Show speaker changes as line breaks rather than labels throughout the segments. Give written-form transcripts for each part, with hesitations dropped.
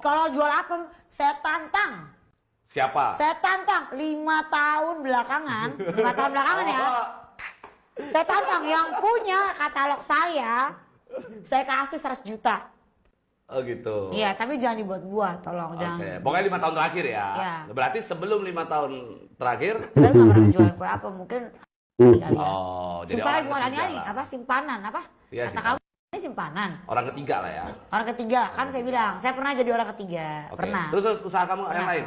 kalau jual apa saya tantang.
Siapa?
Saya tantang 5 tahun belakangan, 5 tahun belakangan ya. Saya tantang yang punya katalog saya kasih 100 juta.
Oh gitu.
Iya, tapi jangan dibuat-buat, tolong jangan.
Pokoknya 5 tahun terakhir ya.
Iya.
Berarti sebelum 5 tahun terakhir.
Saya nggak pernah jual kue apa, mungkin kali ya.
Jadi
Supaya
orang
bukan
ketiga
ani-ani,
lah.
apa simpanan apa?
Iya,
Kata kamu ini simpanan.
Orang ketiga lah ya.
Orang ketiga, kan saya bilang, saya pernah jadi orang ketiga.
Oke.
Pernah.
Terus usaha kamu yang lain?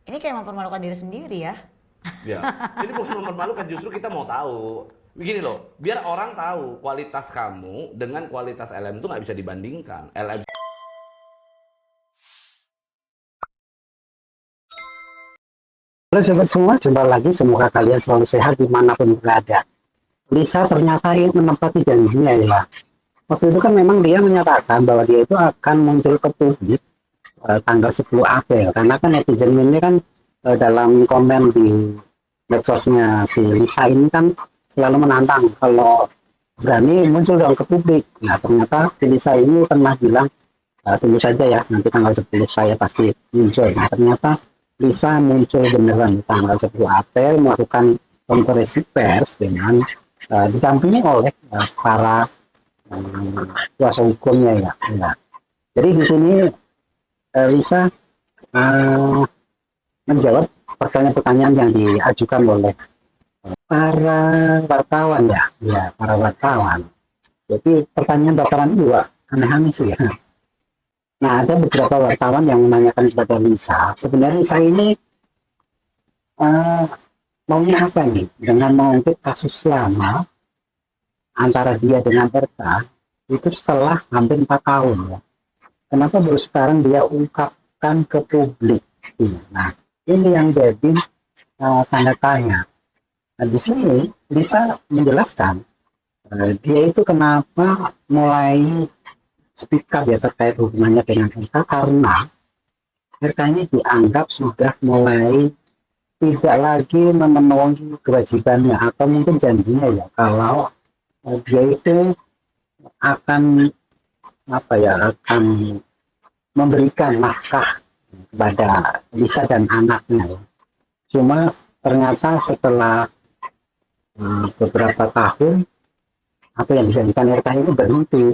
Ini kayak mempermalukan diri sendiri ya.
Ya. Ini bukan mempermalukan, justru kita mau tahu. Begini loh, biar orang tahu kualitas kamu dengan kualitas LM itu nggak bisa dibandingkan. LM.
Halo sobat semua, jumpa lagi. Semoga kalian selalu sehat dimanapun berada. Lisa ternyata ingin menepati janjinya ya. Waktu itu kan memang dia menyatakan bahwa dia itu akan muncul ke publik tanggal 10 April. Karena kan netizen ini kan dalam komen di medsosnya si Lisa ini kan selalu menantang kalau berani muncul dong ke publik. Nah ternyata si Lisa ini pernah bilang tunggu saja ya, nanti tanggal 10 saya pasti muncul. Nah ternyata Lisa muncul beneran di tanggal 10 April melakukan konferensi pers dengan didampingi oleh para kuasa hukumnya ya. Jadi di sini Lisa menjawab pertanyaan-pertanyaan yang diajukan oleh para wartawan ya para wartawan. Jadi pertanyaan wartawan juga aneh-aneh sih ya. Nah, ada beberapa wartawan yang menanyakan kepada Lisa, sebenarnya Lisa ini maunya apa nih dengan mengungkit kasus lama antara dia dengan Erta itu setelah hampir 4 tahun ya. Kenapa baru sekarang dia ungkapkan ke publik? Nah, ini yang jadi tanda tanya. Nah, di sini Lisa menjelaskan dia itu kenapa mulai speak up ya terkait hubungannya dengan RK karena RK ini dianggap sudah mulai tidak lagi memenuhi kewajibannya atau mungkin janjinya ya kalau dia itu akan akan memberikan nafkah kepada Lisa dan anaknya. Cuma ternyata setelah beberapa tahun apa yang dijanjikan RK ini berhenti.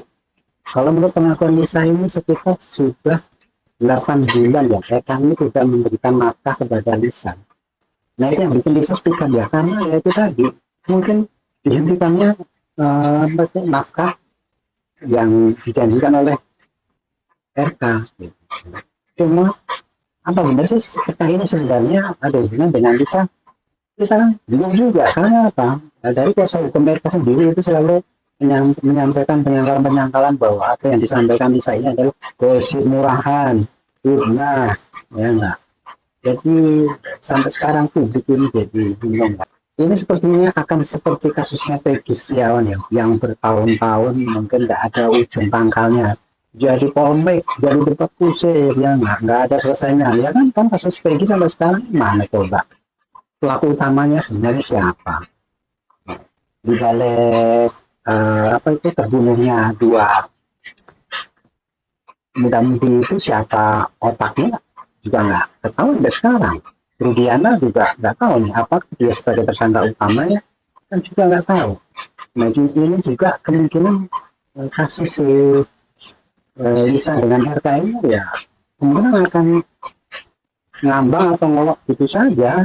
Kalau menurut pengakuan Lisa ini sekitar sudah 8 bulan ya kami tidak memberikan nafkah kepada Lisa. Nah itu yang bikin Lisa speak up ya, karena ya itu tadi mungkin dihentikannya nafkah yang dijanjikan oleh RK. Cuma apa benar sih RK ini sebenarnya ada hubungan dengan Lisa? Kita bingung juga karena apa? Nah, dari kuasa hukum RK sendiri itu selalu menyampaikan penyangkalan-penyangkalan bahwa apa yang disampaikan Lisa ini adalah gosip murahan, fitnah, ya enggak. Jadi sampai sekarang publik ini jadi bingung. Ini sepertinya akan seperti kasusnya Peggy Setiawan ya, yang bertahun-tahun mungkin nggak ada ujung pangkalnya. Jadi polemik, jadi debat kusir, ya nggak ada selesainya. Ya kan kasus Peggy sampai sekarang mana coba? Pelaku utamanya sebenarnya siapa? Di balik terbunuhnya 2 muda-mudi itu siapa otaknya juga nggak ketahuan sampai sekarang. Rudiana juga nggak tahu nih apa dia sebagai tersangka utamanya kan juga nggak tahu. Nah ini juga kemungkinan kasus Lisa dengan RK ini ya kemungkinan akan ngambang atau ngolok gitu saja.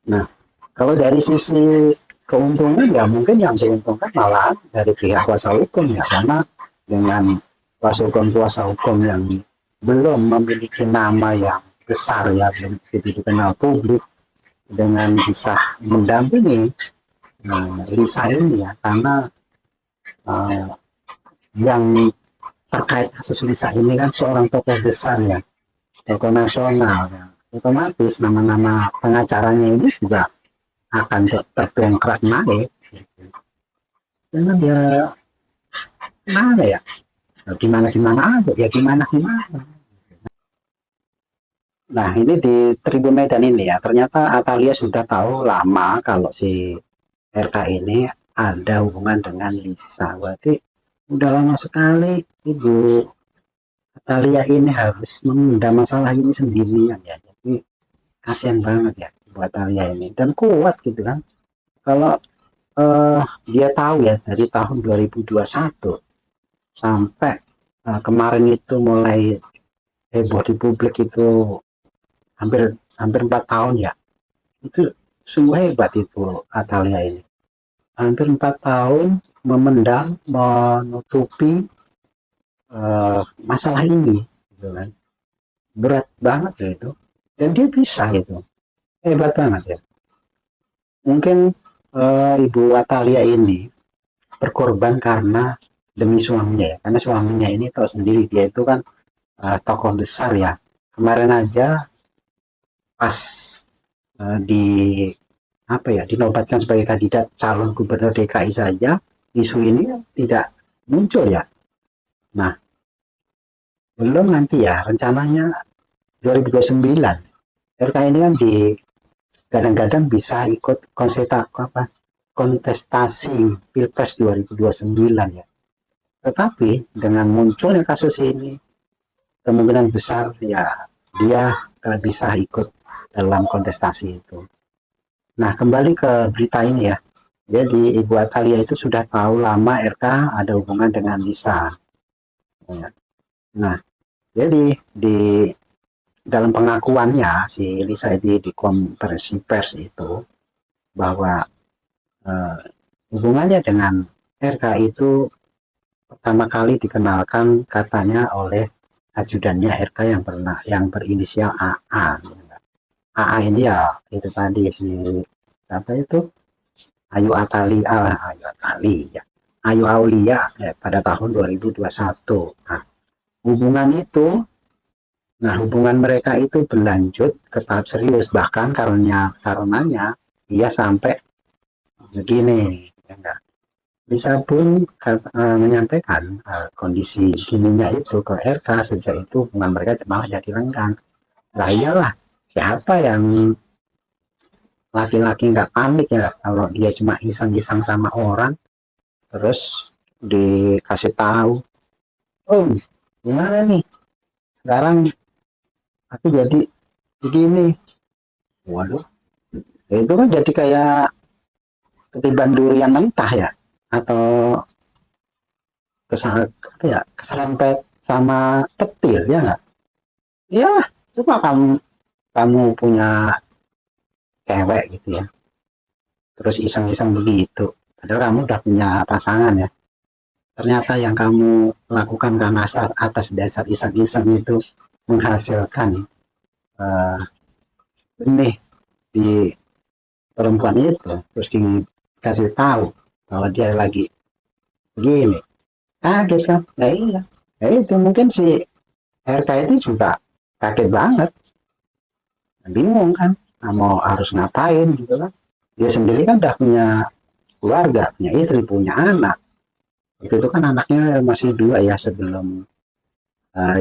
Nah kalau dari sisi keuntungan ya mungkin yang diuntungkan malah dari pihak kuasa hukum ya, karena dengan kuasa hukum yang belum memiliki nama yang besar ya, belum dikenal publik dengan bisa mendampingi Lisa ini ya, karena yang terkait kasus Lisa ini kan seorang tokoh besar ya, tokoh nasional ya. Otomatis nama-nama pengacaranya ini juga akan terdongkrak naik. Karena dia mana ya? Gimana aja ya gimana. Nah ini di Tribun Medan ini ya, ternyata Atalia sudah tahu lama kalau si RK ini ada hubungan dengan Lisa. Berarti udah lama sekali Ibu Atalia ini harus memendam masalah ini sendirian ya. Jadi kasihan banget ya Ibu Atalia ini, dan kuat gitu kan. Kalau dia tahu ya dari tahun 2021 sampai kemarin itu mulai heboh di publik itu hampir hampir 4 tahun ya. Itu sungguh hebat itu Atalia ini. Hampir 4 tahun memendam, menutupi masalah ini, gitu kan. Berat banget ya itu. Dan dia bisa itu. Hebat banget ya. Mungkin Ibu Atalia ini berkorban karena demi suaminya ya. Karena suaminya ini tahu sendiri dia itu kan tokoh besar ya. Kemarin aja pas di apa ya dinobatkan sebagai kandidat calon gubernur DKI saja isu ini tidak muncul ya. Nah, belum nanti ya rencananya 2029 RK ini kan di kadang-kadang bisa ikut kontestasi Pilpres 2029 ya. Tetapi dengan munculnya kasus ini kemungkinan besar ya dia gak bisa ikut dalam kontestasi itu. Nah, kembali ke berita ini ya. Jadi Ibu Atalia itu sudah tahu lama RK ada hubungan dengan Lisa. Nah, jadi di dalam pengakuannya si Lisa itu di konferensi pers itu bahwa hubungannya dengan RK itu pertama kali dikenalkan katanya oleh ajudannya RK yang berinisial AA. AA ini ya itu tadi si apa itu Ayu Atali ya. Ayu Aulia ya, pada tahun 2021. Nah, hubungan mereka itu berlanjut ke tahap serius, bahkan karenanya dia sampai begini ya enggak. Bisa pun menyampaikan kondisi gininya itu ke RK. Sejak itu hubungan mereka malah jadi renggang. Lah iyalah, siapa yang laki-laki nggak panik ya kalau dia cuma iseng-iseng sama orang terus dikasih tahu, oh gimana nih sekarang aku jadi begini, waduh itu kan jadi kayak ketiban durian mentah ya, atau keserempet sama petir ya nggak. Ya coba kamu punya cewek gitu ya terus iseng-iseng begitu padahal kamu udah punya pasangan ya, ternyata yang kamu lakukan karena atas dasar iseng-iseng itu menghasilkan benih di perempuan itu, terus dikasih tahu bahwa dia lagi begini, kaget kan. Nah iya, nah, itu mungkin si RK itu juga kaget banget, bingung kan mau harus ngapain gitu kan. Dia sendiri kan udah punya keluarga, punya istri, punya anak. Itu kan anaknya masih 2 ya sebelum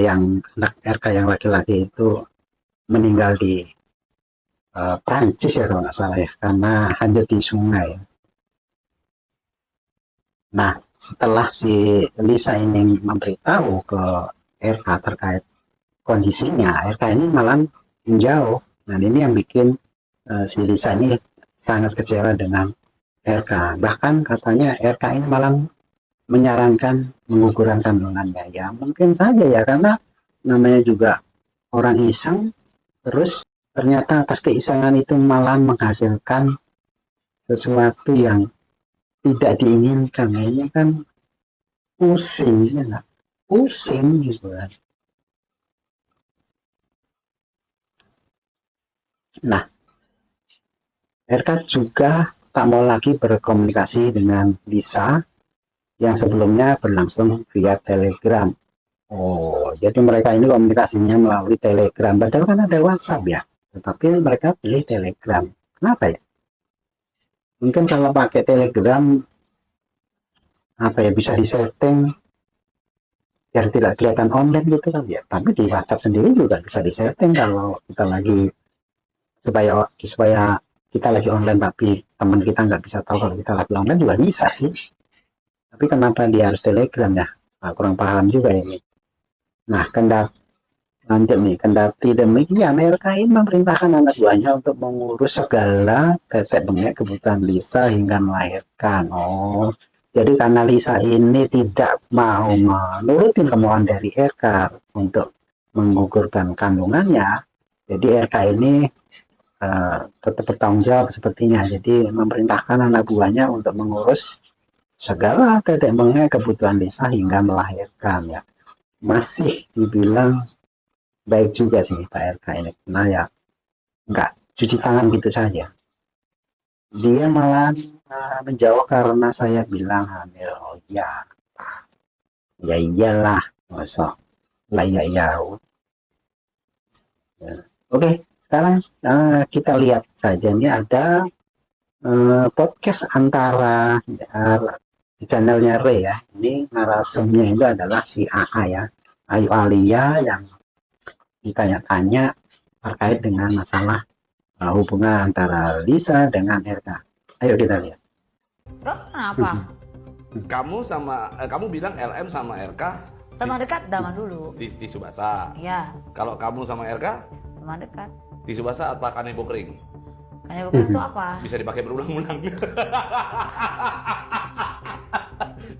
yang anak RK yang laki-laki itu meninggal di Prancis ya kalau nggak salah ya, karena hanyut di sungai. Nah, setelah si Lisa ini memberitahu ke RK terkait kondisinya, RK ini malah menjauh. Nah, ini yang bikin si Lisa ini sangat kecewa dengan RK. Bahkan katanya RK ini malah menyarankan menggugurkan kandungannya. Ya mungkin saja ya, karena namanya juga orang iseng, terus ternyata atas keisengan itu malah menghasilkan sesuatu yang tidak diinginkan. Nah, ini kan pusing ya, pusing gitu kan. Nah, RK juga tak mau lagi berkomunikasi dengan Lisa yang sebelumnya berlangsung via Telegram. Oh, jadi mereka ini komunikasinya melalui Telegram. Padahal kan ada WhatsApp ya, tetapi mereka pilih Telegram. Kenapa ya? Mungkin kalau pakai Telegram apa ya, bisa disetting biar tidak kelihatan online gitu kan ya. Tapi di WhatsApp sendiri juga bisa disetting kalau kita lagi supaya kita lagi online tapi teman kita nggak bisa tahu kalau kita lagi online juga bisa sih. Tapi kenapa dia harus Telegram ya? Nah, kurang paham juga ini. Nah, lanjut nih, kendati demikian, RKI memerintahkan anak buahnya untuk mengurus segala tetek bengek kebutuhan Lisa hingga melahirkan. Oh, jadi karena Lisa ini tidak mau menurutin kemauan dari RK untuk menggugurkan kandungannya, jadi RK ini tetap bertanggung jawab sepertinya. Jadi memerintahkan anak buahnya untuk mengurus segala tetek bengek kebutuhan Lisa hingga melahirkan ya. Masih dibilang baik juga sih Pak RK ini. Nah ya, nggak cuci tangan gitu saja. Dia malah menjawab karena saya bilang hamil. Oh ya, ya iyalah, masa lah ya ya. Oke, sekarang kita lihat saja ini ada podcast antara di channelnya Ray ya. Ini narasumnya itu adalah si AA ya, Ayu Alia, yang ditanya-tanya terkait dengan masalah hubungan antara Lisa dengan RK. Ayo kita lihat.
Oh, kenapa?
Kamu bilang LM sama RK
Teman dekat zaman dulu.
di Subasa.
Iya,
Kalau kamu sama RK
teman dekat.
di Subasa apa kanebo kering?
Karena bukan itu apa?
Bisa dipakai berulang-ulang.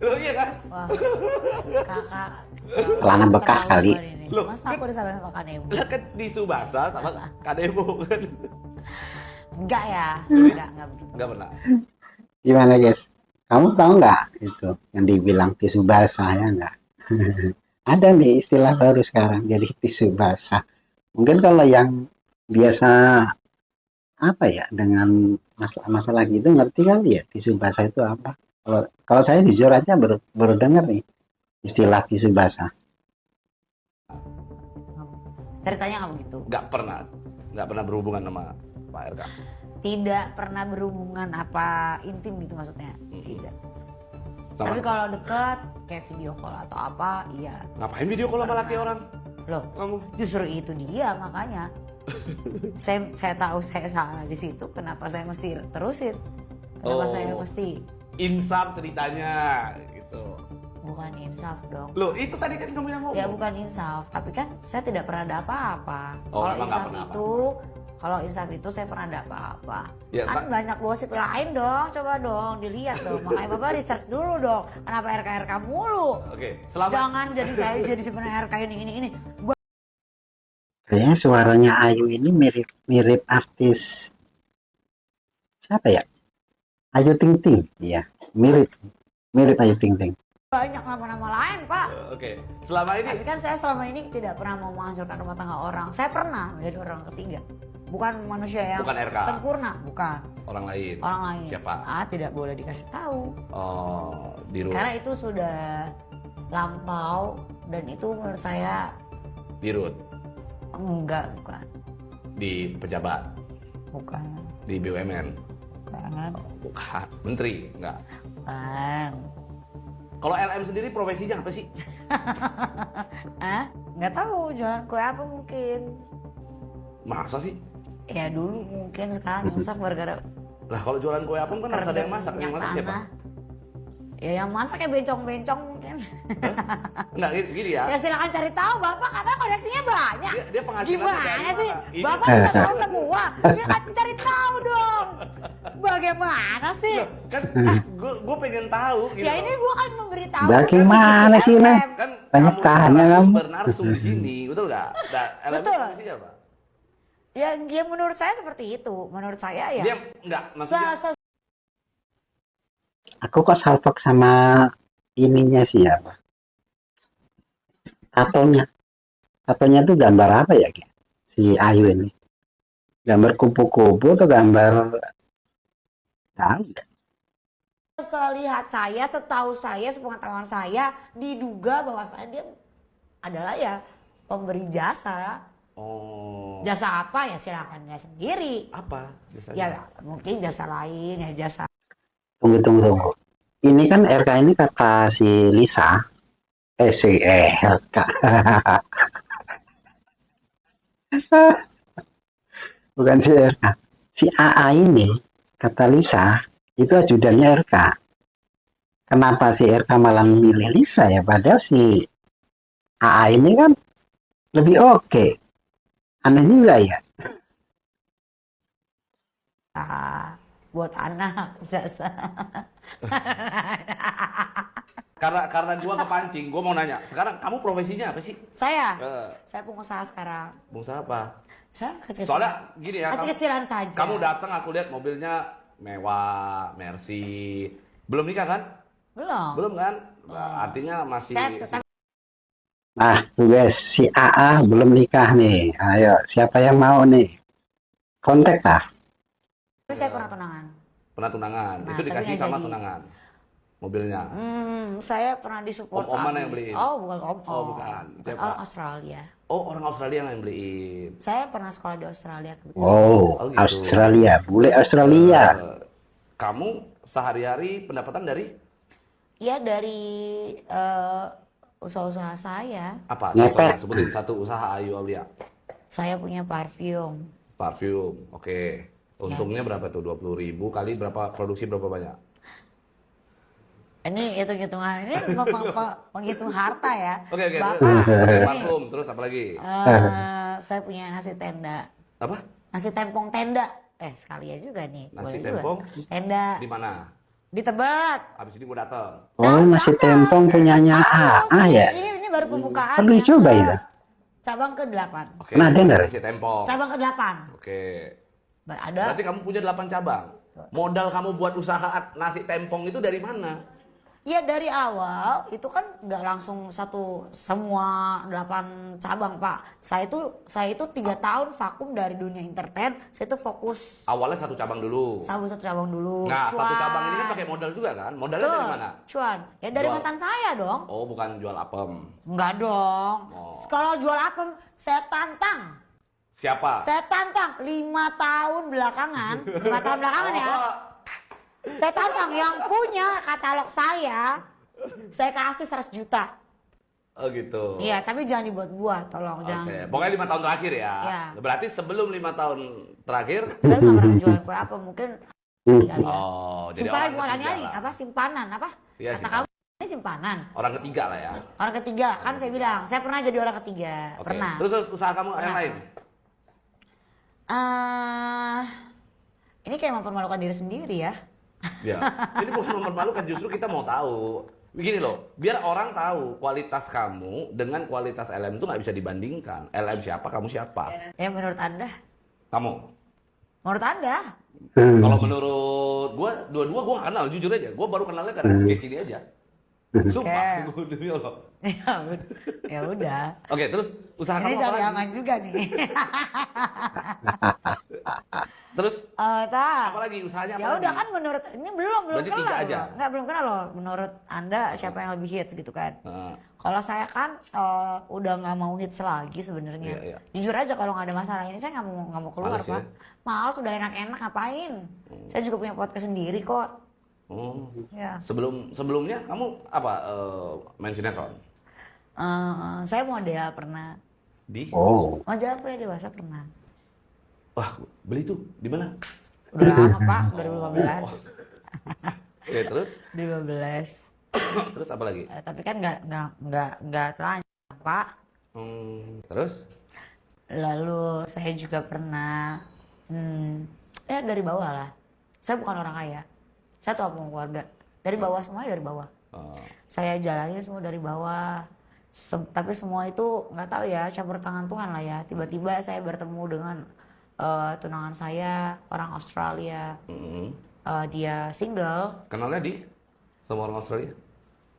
Loh iya kan?
Wah, kakak.
Celana bekas kali.
Loh,
Masa aku disamain sama kanebo?
Lah kan di Subasa sama kanebo kan?
Enggak ya? Enggak begitu.
Enggak pernah.
Gimana guys? Kamu tahu nggak itu yang dibilang tisu basah ya nggak? Ada nih istilah baru sekarang, jadi tisu basah. Mungkin kalau yang biasa apa ya dengan masalah gitu ngerti kali ya tisu basah itu apa? Kalau saya jujur aja baru dengar nih istilah tisu basah.
Ceritanya nggak begitu.
Nggak pernah berhubungan sama Pak RK.
Tidak pernah berhubungan apa intim gitu maksudnya. Tidak. Tapi kalau deket kayak video call atau apa, iya.
Ngapain video call sama laki orang?
Loh,
Kamu
justru itu dia makanya. saya tahu saya salah di situ. Kenapa saya mesti terusin? Kenapa saya mesti?
Insaf ceritanya gitu.
Bukan insaf dong.
Loh itu tadi kan kamu yang ngomong.
Ya bukan insaf, tapi kan saya tidak pernah ada apa-apa.
Oh,
Kalau
emang nggak
insaf
pernah
itu, kalau insaf itu saya pernah ada apa-apa.
Ya,
Kan banyak gosip lain dong, coba dong dilihat dong. Makanya Bapak research dulu dong. Kenapa RK mulu?
Oke, selamat.
Jangan jadi saya jadi sebenarnya RK ini.
Kayaknya suaranya Ayu ini mirip artis siapa ya? Ayu Ting Ting, iya mirip Ayu Ting Ting.
Banyak nama-nama lain Pak.
Oke, selama ini
Tapi kan saya selama ini tidak pernah mau menghancurkan rumah tangga orang. Saya pernah menjadi orang ketiga. Bukan manusia yang
Bukan RK.
sempurna, bukan.
orang lain.
Orang lain.
Siapa?
Tidak boleh dikasih tahu.
Oh, di Rut.
Karena itu sudah lampau dan itu menurut saya
Di Rut.
enggak, bukan.
Di pejabat.
Bukan.
Di BUMN.
Bukan.
Oh, bukan. Menteri, enggak.
Bukan.
Kalau LM sendiri profesinya apa sih?
Nggak tahu jualan kue apa mungkin.
Masa sih?
Ya dulu mungkin, sekarang nyesek gara-gara
Lah kalau jualan kue apem kan harus ada yang masak. Yang masak siapa?
Ya yang masak ya bencong-bencong mungkin.
Enggak, gini ya.
Ya silakan cari tahu, Bapak katanya koneksinya banyak.
Dia penghasilannya dari
Gimana sih?
mana? Ini-
Bapak bisa tahu semua. Ya kan cari tahu dong. Bagaimana sih?
Loh, kan gue pengen tahu gitu.
Ya ini gua kan memberitahu.
Bagaimana sih, Nah?
Kan
Banyak tanya kamu.
bernarsum di sini, betul nggak? Nah, LM
Betul.
profesinya apa?
Ya menurut saya seperti itu. Menurut saya ya.
Dia enggak, maksudnya
Aku kok salfok sama ininya siapa? Tatonya tuh gambar apa ya Ki? Si Ayu ini? Gambar kupu-kupu atau gambar tahu nggak?
selihat saya, setahu saya, sepengetahuan saya diduga bahwa dia adalah ya pemberi jasa.
Oh.
Jasa apa ya silakan dia sendiri.
Apa biasanya?
Ya mungkin jasa lain ya jasa.
Tunggu. Ini kan RK ini kata si Lisa. Si RK. Bukan si RK. Si AA ini kata Lisa itu ajudannya RK. kenapa si RK malah milih Lisa ya? Padahal si AA ini kan lebih oke. Aneh juga ya.
Buat anak jasa.
Karena gua kepancing, gua mau nanya. Sekarang kamu profesinya apa sih?
Saya
Eh,
pengusaha sekarang.
Pengusaha apa?
Saya kecil-kecilan.
Soalnya gini ya,
Kecil-kecilan saja.
kamu datang aku lihat mobilnya mewah, Mercy. Belum nikah kan?
Belum.
Belum kan? Artinya masih
Nah, guys, si AA belum nikah nih. Ayo, siapa yang mau nih? Kontak lah.
Tapi saya pernah tunangan.
pernah tunangan.
Nah,
Itu
tapi
dikasih
nggak
sama
jadi.
tunangan mobilnya.
Saya pernah disupport
Om-om mana yang
abis.
beliin?
Oh, bukan om.
Oh, bukan. Siapa?
Orang Australia.
Oh, orang Australia yang beliin.
Saya pernah sekolah di Australia kebetulan.
Oh,
Oh, gitu.
Australia. Bule Australia.
Kamu sehari-hari pendapatan dari
Ya dari usaha-usaha saya.
apa?
Ngepet.
Contohnya, sebutin satu usaha Ayu Aulia.
Saya punya parfum.
Parfum, oke. Untungnya berapa tuh? 20.000 kali berapa, produksi berapa banyak?
Ini hitung-hitungan ini menghitung harta ya.
Oke,
Bapak,
Oke,
ini,
parfum, terus apa lagi?
saya punya nasi tenda.
Apa?
Nasi tempong tenda. Sekali ya juga nih.
Nasi
boleh juga.
tempong?
Tenda.
Di mana?
Di Tebet.
Habis ini mau datang.
Oh, nasi tempong punyanya AA ya.
Ini baru pembukaan.
Perlu dicoba itu.
Cabang ke-8.
Oke.
Pernah dengar?
Nasi tempong.
Cabang ke-8.
Oke.
Ada.
Berarti kamu punya 8 cabang. Modal kamu buat usaha nasi tempong itu dari mana?
Ya dari awal itu kan nggak langsung semua 8 cabang Pak. Saya itu 3 tahun vakum dari dunia entertain. Saya itu fokus
Awalnya satu cabang dulu.
satu cabang dulu.
Nah,
Cuan.
satu cabang ini kan pakai modal juga kan? Modalnya
Betul,
dari mana?
Cuan. Ya dari
Jual.
mantan saya dong.
Oh, bukan jual apem.
Enggak dong.
Oh.
Kalau jual apa? Saya tantang.
Siapa?
Saya tantang 5 tahun belakangan. 5 tahun belakangan ya. Saya tantang yang punya katalog saya kasih 100 juta.
Oh gitu.
Iya, tapi jangan dibuat-buat, tolong
Oke,
jangan.
pokoknya 5 tahun terakhir ya.
Iya.
Berarti sebelum 5 tahun terakhir.
Saya nggak pernah jual kue apa, mungkin kali ya.
Oh, jadi
Supaya
orang
bukan
ketiga
ini
lah.
apa simpanan apa?
Iya,
Kata kamu ini simpanan.
Orang ketiga lah ya.
Orang ketiga kan saya bilang, saya pernah jadi orang ketiga,
Oke.
pernah.
Terus usaha kamu yang
Pernah.
lain?
Ini kayak mempermalukan diri sendiri ya.
Ya. Ini bukan mempermalukan, justru kita mau tahu. Begini loh, biar orang tahu kualitas kamu dengan kualitas LM itu nggak bisa dibandingkan. LM siapa, kamu siapa?
Ya menurut Anda?
Kamu.
Menurut Anda?
Kalau menurut gua, dua-dua gua nggak kenal, jujur aja. Gua baru kenalnya karena di sini aja. Sumpah, gua demi Allah.
Ya udah.
Oke, terus usaha
Ini
kamu apa
cari
lagi?
aman juga nih.
Terus
Tak.
apa lagi usahanya apa
Ya
lagi?
udah kan menurut ini belum
Berarti
kenal
tiga aja?
loh. Enggak belum kenal loh. Menurut Anda siapa yang lebih hits gitu kan?
Heeh.
Kalau saya kan udah nggak mau hits lagi sebenarnya.
Iya, iya.
Jujur aja kalau nggak ada masalah ini saya nggak mau keluar
Males
Pak.
ya?
Males udah enak-enak ngapain? Saya juga punya podcast sendiri kok.
Oh.
Ya.
Sebelumnya kamu apa main sinetron?
Saya model pernah.
Di?
Oh,
Majalah Pria Dewasa pernah.
Wah, beli tuh di mana?
Udah lama Pak,
Oh.
2015.
Oke, terus
2015.
terus apa lagi?
Tapi kan nggak telanjang Pak.
Terus?
Lalu saya juga pernah ya dari bawah lah. Saya bukan orang kaya. Saya tuh punya keluarga. Dari bawah semuanya dari bawah.
Oh.
Saya jalanin semua dari bawah. Tapi semua itu nggak tahu ya, campur tangan Tuhan lah ya. Tiba-tiba saya bertemu dengan tunangan saya, orang Australia. Dia single.
Kenalnya di sama orang Australia?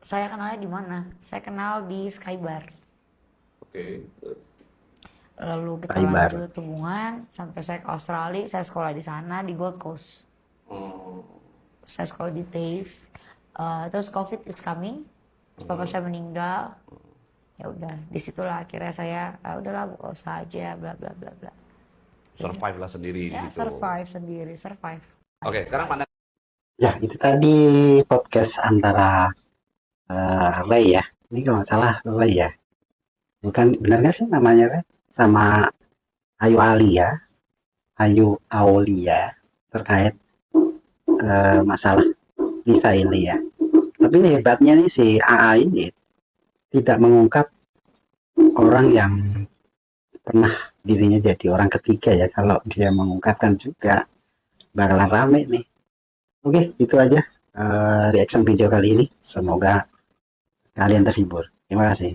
Saya kenalnya di mana? Saya kenal di Skybar.
Oke.
Lalu kita
Skybar.
lanjut hubungan sampai saya ke Australia. Saya sekolah di sana di Gold Coast.
Oh.
Saya sekolah di TAFE. Terus COVID is coming. Terus papa saya meninggal. Ya udah, disitulah akhirnya saya udahlah buka usaha aja, bla bla bla bla.
Survive lah sendiri
Ya
gitu.
survive sendiri, survive.
Oke, sekarang pandang.
ya itu tadi podcast antara Ray ya. Ini kalau nggak salah Ray ya. Bukan, benar nggak sih namanya Ray? Sama Ayu Alia, Ayu Aulia terkait masalah Lisa ini ya. Tapi ini hebatnya nih si AA ini tidak mengungkap orang yang pernah dirinya jadi orang ketiga ya. Kalau dia mengungkapkan juga bakalan rame nih. Oke, itu aja reaction video kali ini. Semoga kalian terhibur. Terima kasih.